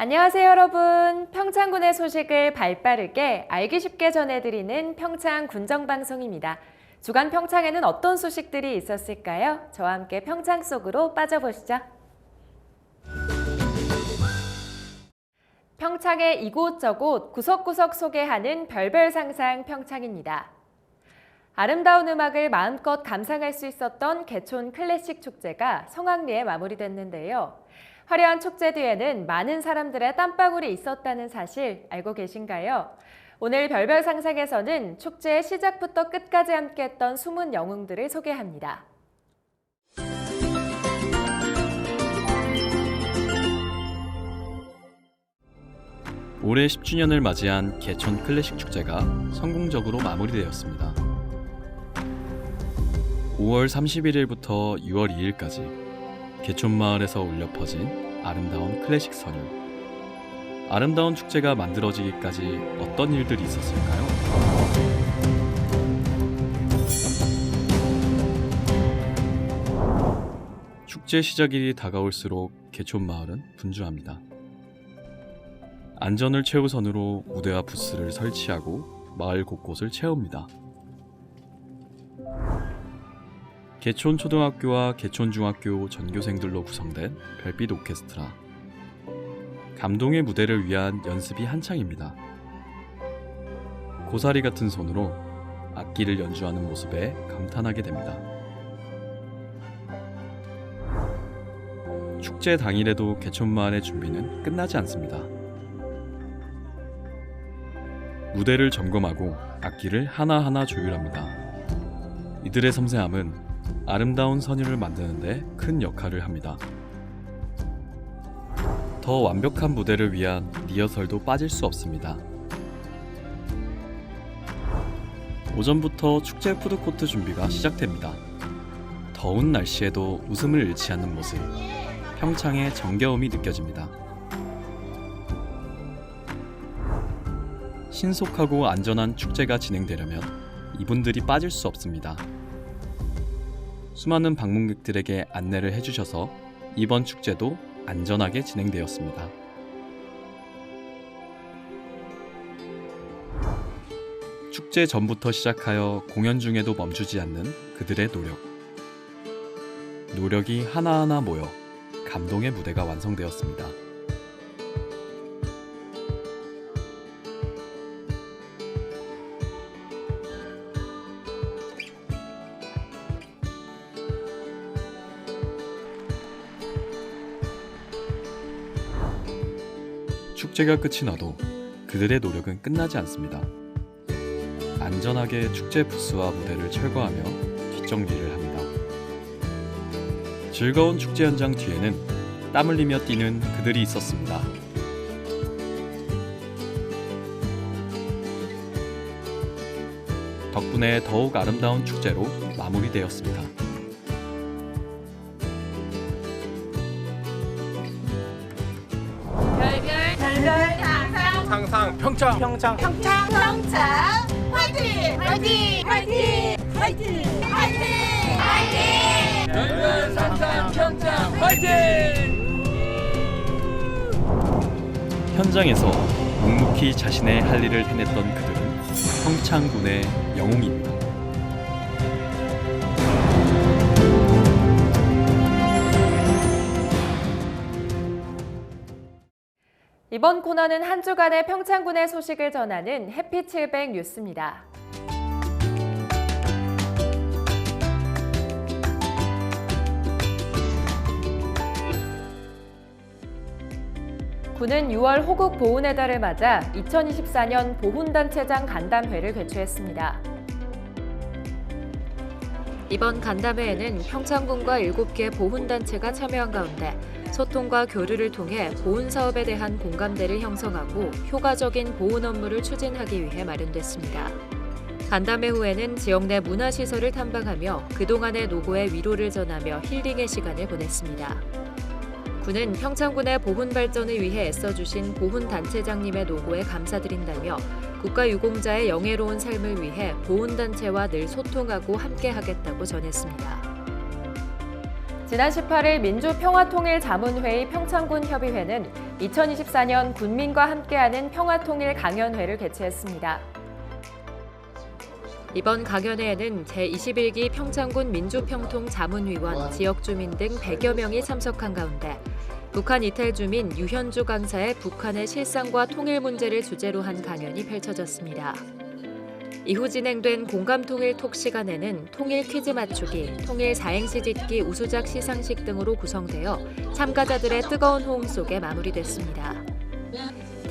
안녕하세요, 여러분. 평창군의 소식을 발빠르게 알기 쉽게 전해드리는 평창 군정방송입니다. 주간 평창에는 어떤 소식들이 있었을까요? 저와 함께 평창 속으로 빠져보시죠. 평창의 이곳저곳 구석구석 소개하는 별별 상상 평창입니다. 아름다운 음악을 마음껏 감상할 수 있었던 개촌 클래식 축제가 성황리에 마무리됐는데요. 화려한 축제 뒤에는 많은 사람들의 땀방울이 있었다는 사실 알고 계신가요? 오늘 별별 상상에서는 축제의 시작부터 끝까지 함께했던 숨은 영웅들을 소개합니다. 올해 10주년을 맞이한 개촌 클래식 축제가 성공적으로 마무리되었습니다. 5월 31일부터 6월 2일까지 개촌마을에서 울려 퍼진 아름다운 클래식 선율. 아름다운 축제가 만들어지기까지 어떤 일들이 있었을까요? 축제 시작일이 다가올수록 개촌마을은 분주합니다. 안전을 최우선으로 무대와 부스를 설치하고 마을 곳곳을 채웁니다. 개촌초등학교와 개촌중학교 전교생들로 구성된 별빛 오케스트라. 감동의 무대를 위한 연습이 한창입니다. 고사리 같은 손으로 악기를 연주하는 모습에 감탄하게 됩니다. 축제 당일에도 개촌마을의 준비는 끝나지 않습니다. 무대를 점검하고 악기를 하나하나 조율합니다. 이들의 섬세함은 아름다운 선율을 만드는 데 큰 역할을 합니다. 더 완벽한 무대를 위한 리허설도 빠질 수 없습니다. 오전부터 축제 푸드코트 준비가 시작됩니다. 더운 날씨에도 웃음을 잃지 않는 모습, 평창의 정겨움이 느껴집니다. 신속하고 안전한 축제가 진행되려면 이분들이 빠질 수 없습니다. 수많은 방문객들에게 안내를 해주셔서 이번 축제도 안전하게 진행되었습니다. 축제 전부터 시작하여 공연 중에도 멈추지 않는 그들의 노력. 노력이 하나하나 모여 감동의 무대가 완성되었습니다. 축제가 끝이 나도 그들의 노력은 끝나지 않습니다. 안전하게 축제 부스와 무대를 철거하며 뒷정리를 합니다. 즐거운 축제 현장 뒤에는 땀 흘리며 뛰는 그들이 있었습니다. 덕분에 더욱 아름다운 축제로 마무리되었습니다. 상상 평창 화이팅! 화이팅! 화이팅! 화이팅! 화이팅! 화이팅! 별별 상상 평창 화이팅! 현장에서 묵묵히 자신의 할 일을 해냈던 그들은 평창군의 영웅입니다. 이번 코너는 한 주간의 평창군의 소식을 전하는 해피700 뉴스입니다. 군은 6월 호국 보훈의 달을 맞아 2024년 보훈단체장 간담회를 개최했습니다. 이번 간담회에는 평창군과 7개 보훈단체가 참여한 가운데 소통과 교류를 통해 보훈 사업에 대한 공감대를 형성하고 효과적인 보훈 업무를 추진하기 위해 마련됐습니다. 간담회 후에는 지역 내 문화시설을 탐방하며 그동안의 노고에 위로를 전하며 힐링의 시간을 보냈습니다. 군은 평창군의 보훈 발전을 위해 애써주신 보훈단체장님의 노고에 감사드린다며 국가유공자의 영예로운 삶을 위해 보훈단체와 늘 소통하고 함께하겠다고 전했습니다. 지난 18일 민주평화통일자문회의 평창군 협의회는 2024년 군민과 함께하는 평화통일 강연회를 개최했습니다. 이번 강연회에는 제21기 평창군 민주평통자문위원, 지역주민 등 100여 명이 참석한 가운데 북한 이탈 주민 유현주 강사의 북한의 실상과 통일 문제를 주제로 한 강연이 펼쳐졌습니다. 이후 진행된 공감통일 톡 시간에는 통일 퀴즈 맞추기, 통일 사행시 짓기 우수작 시상식 등으로 구성되어 참가자들의 뜨거운 호응 속에 마무리됐습니다.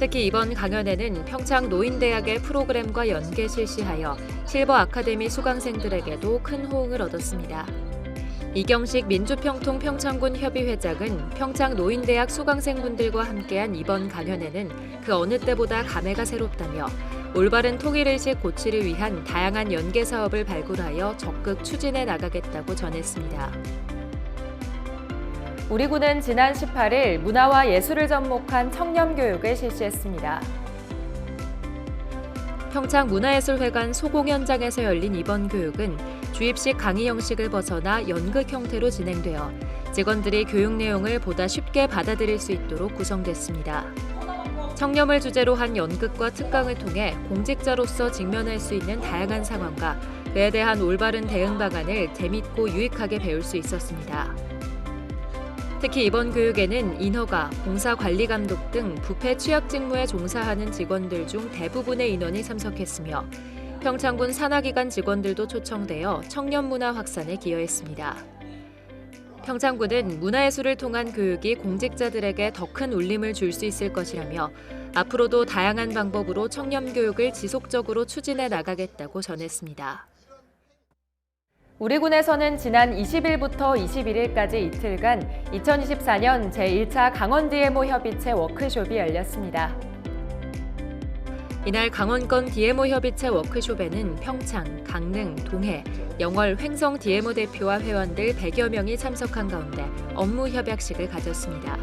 특히 이번 강연회는 평창 노인대학의 프로그램과 연계 실시하여 실버 아카데미 수강생들에게도 큰 호응을 얻었습니다. 이경식 민주평통 평창군 협의회장은 평창 노인대학 수강생분들과 함께한 이번 강연회는 그 어느 때보다 감회가 새롭다며 올바른 통일의식 고취를 위한 다양한 연계 사업을 발굴하여 적극 추진해 나가겠다고 전했습니다. 우리 군은 지난 18일 문화와 예술을 접목한 청렴교육을 실시했습니다. 평창문화예술회관 소공연장에서 열린 이번 교육은 주입식 강의 형식을 벗어나 연극 형태로 진행되어 직원들이 교육 내용을 보다 쉽게 받아들일 수 있도록 구성됐습니다. 청렴을 주제로 한 연극과 특강을 통해 공직자로서 직면할 수 있는 다양한 상황과 그에 대한 올바른 대응 방안을 재밌고 유익하게 배울 수 있었습니다. 특히 이번 교육에는 인허가, 공사관리감독 등 부패 취약 직무에 종사하는 직원들 중 대부분의 인원이 참석했으며 평창군 산하기관 직원들도 초청되어 청년 문화 확산에 기여했습니다. 평창군은 문화예술을 통한 교육이 공직자들에게 더 큰 울림을 줄 수 있을 것이라며 앞으로도 다양한 방법으로 청년 교육을 지속적으로 추진해 나가겠다고 전했습니다. 우리 군에서는 지난 20일부터 21일까지 이틀간 2024년 제1차 강원 DMO 협의체 워크숍이 열렸습니다. 이날 강원권 DMO 협의체 워크숍에는 평창, 강릉, 동해, 영월, 횡성 DMO 대표와 회원들 100여 명이 참석한 가운데 업무 협약식을 가졌습니다.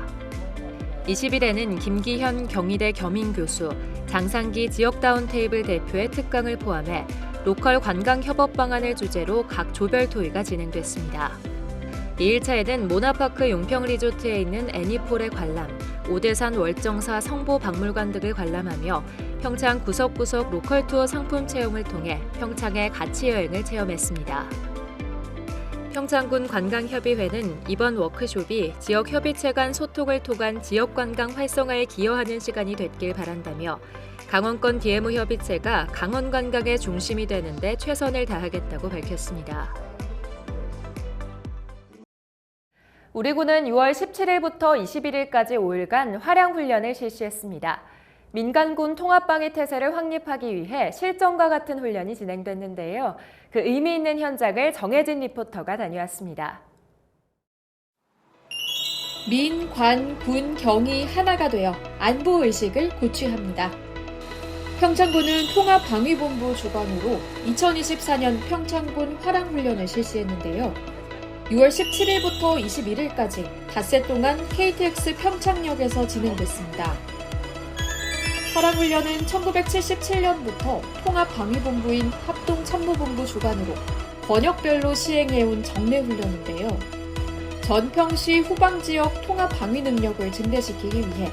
20일에는 김기현 경희대 겸임교수, 장상기 지역다운 테이블 대표의 특강을 포함해 로컬 관광 협업 방안을 주제로 각 조별 토의가 진행됐습니다. 2일차에는 모나파크 용평 리조트에 있는 애니폴의 관람, 오대산 월정사 성보박물관 등을 관람하며 평창 구석구석 로컬 투어 상품 체험을 통해 평창의 가치 여행을 체험했습니다. 평창군 관광협의회는 이번 워크숍이 지역 협의체 간 소통을 통한 지역 관광 활성화에 기여하는 시간이 됐길 바란다며 강원권 DMO 협의체가 강원 관광의 중심이 되는 데 최선을 다하겠다고 밝혔습니다. 우리 군은 6월 17일부터 21일까지 5일간 화량훈련을 실시했습니다. 민간군 통합방위 태세를 확립하기 위해 실전과 같은 훈련이 진행됐는데요. 그 의미 있는 현장을 정혜진 리포터가 다녀왔습니다. 민, 관, 군, 경이 하나가 되어 안보의식을 고취합니다. 평창군은 통합방위본부 주관으로 2024년 평창군 화랑훈련을 실시했는데요. 6월 17일부터 21일까지 닷새 동안 KTX 평창역에서 진행됐습니다. 화랑훈련은 1977년부터 통합방위본부인 합동참모본부 주관으로 권역별로 시행해온 정례훈련인데요. 전평시 후방지역 통합방위 능력을 증대시키기 위해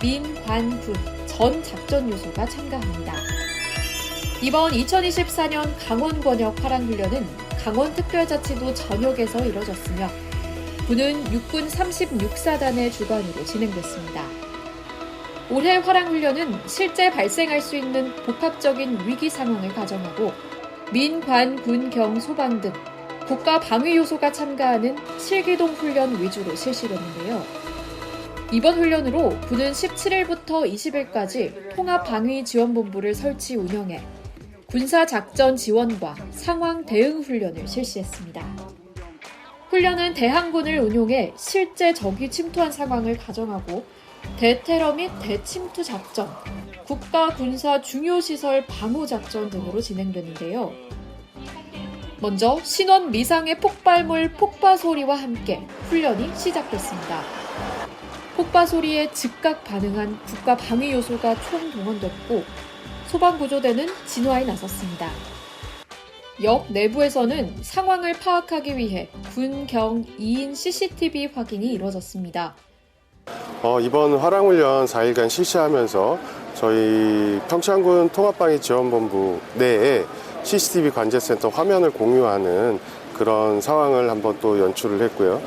민, 관, 군, 전 작전 요소가 참가합니다. 이번 2024년 강원권역 화랑훈련은 강원특별자치도 전역에서 이뤄졌으며 군은 육군 36사단의 주관으로 진행됐습니다. 올해 화랑훈련은 실제 발생할 수 있는 복합적인 위기 상황을 가정하고 민, 관, 군, 경, 소방 등 국가 방위 요소가 참가하는 실기동 훈련 위주로 실시됐는데요. 이번 훈련으로 군은 17일부터 20일까지 통합방위지원본부를 설치 운영해 군사작전 지원과 상황 대응 훈련을 실시했습니다. 훈련은 대항군을 운용해 실제 적이 침투한 상황을 가정하고 대테러 및 대침투 작전, 국가 군사 중요시설 방호 작전 등으로 진행되는데요. 먼저 신원 미상의 폭발물 폭파 소리와 함께 훈련이 시작됐습니다. 폭파 소리에 즉각 반응한 국가 방위 요소가 총동원됐고 소방구조대는 진화에 나섰습니다. 역 내부에서는 상황을 파악하기 위해 군, 경, 2인 CCTV 확인이 이뤄졌습니다. 이번 화랑훈련 4일간 실시하면서 저희 평창군 통합방위지원본부 내에 CCTV 관제센터 화면을 공유하는 그런 상황을 한번 또 연출을 했고요.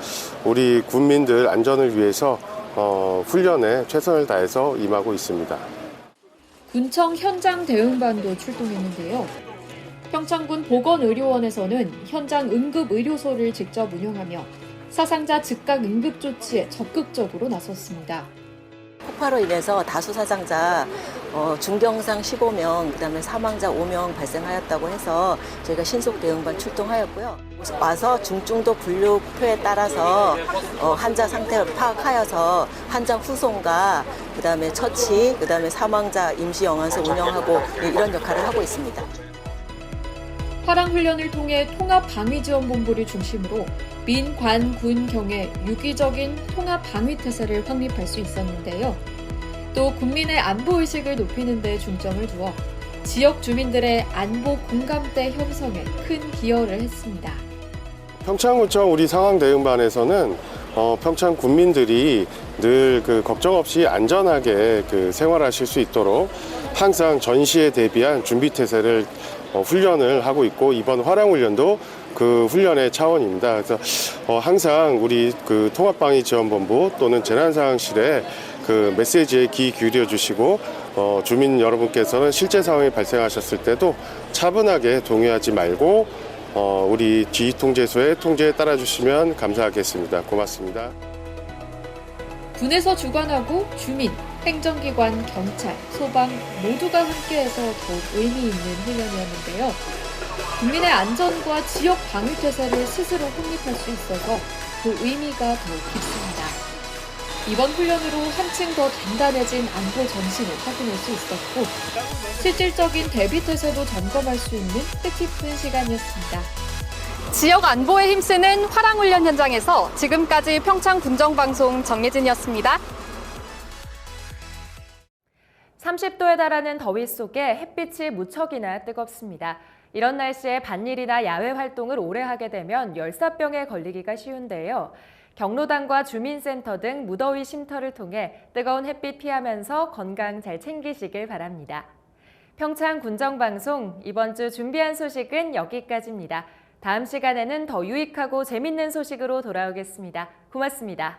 우리 군민들 안전을 위해서 훈련에 최선을 다해서 임하고 있습니다. 군청 현장 대응반도 출동했는데요. 평창군 보건의료원에서는 현장 응급의료소를 직접 운영하며 사상자 즉각 응급조치에 적극적으로 나섰습니다. 폭파로 인해서 다수 사상자 중경상 15명, 그다음에 사망자 5명 발생하였다고 해서 저희가 신속 대응반 출동하였고요. 와서 중증도 분류표에 따라서 환자 상태를 파악하여서 환자 후송과 그다음에 처치, 그다음에 사망자 임시 영안소 운영하고 이런 역할을 하고 있습니다. 화랑훈련을 통해 통합방위지원본부를 중심으로 민, 관, 군, 경의 유기적인 통합방위태세를 확립할 수 있었는데요. 또 국민의 안보의식을 높이는 데 중점을 두어 지역 주민들의 안보 공감대 형성에 큰 기여를 했습니다. 평창군청 우리 상황대응반에서는 평창 군민들이 늘 걱정 없이 안전하게 생활하실 수 있도록 항상 전시에 대비한 준비태세를 훈련을 하고 있고, 이번 화랑훈련도 그 훈련의 차원입니다. 그래서 항상 우리 통합방위지원본부 또는 재난상황실에 메시지에 귀 기울여 주시고, 주민 여러분께서는 실제 상황이 발생하셨을 때도 차분하게 동요하지 말고 우리 지휘통제소의 통제에 따라 주시면 감사하겠습니다. 고맙습니다. 군에서 주관하고 주민, 행정기관, 경찰, 소방 모두가 함께해서 더욱 의미 있는 훈련이었는데요. 국민의 안전과 지역 방위태세를 스스로 확립할 수 있어서 그 의미가 더욱 깊습니다. 이번 훈련으로 한층 더 단단해진 안보 정신을 확인할 수 있었고, 실질적인 대비태세도 점검할 수 있는 뜻깊은 시간이었습니다. 지역 안보에 힘쓰는 화랑훈련 현장에서 지금까지 평창군정방송 정예진이었습니다. 30도에 달하는 더위 속에 햇빛이 무척이나 뜨겁습니다. 이런 날씨에 밭일이나 야외 활동을 오래 하게 되면 열사병에 걸리기가 쉬운데요. 경로당과 주민센터 등 무더위 쉼터를 통해 뜨거운 햇빛 피하면서 건강 잘 챙기시길 바랍니다. 평창 군정방송 이번 주 준비한 소식은 여기까지입니다. 다음 시간에는 더 유익하고 재밌는 소식으로 돌아오겠습니다. 고맙습니다.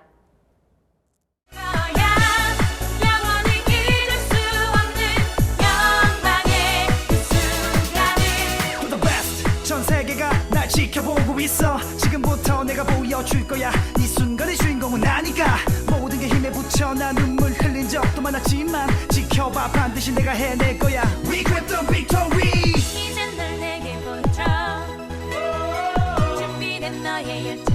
지켜보고 있어. 지금부터 내가 보여줄 거야. 이 순간의 주인공은 나니까. 모든 게 힘에 붙여 나 눈물 흘린 적도 많았지만 지켜봐, 반드시 내가 해낼 거야. We grab the victory. 이젠 널 내게 보여줘. 준비된 너의 열정.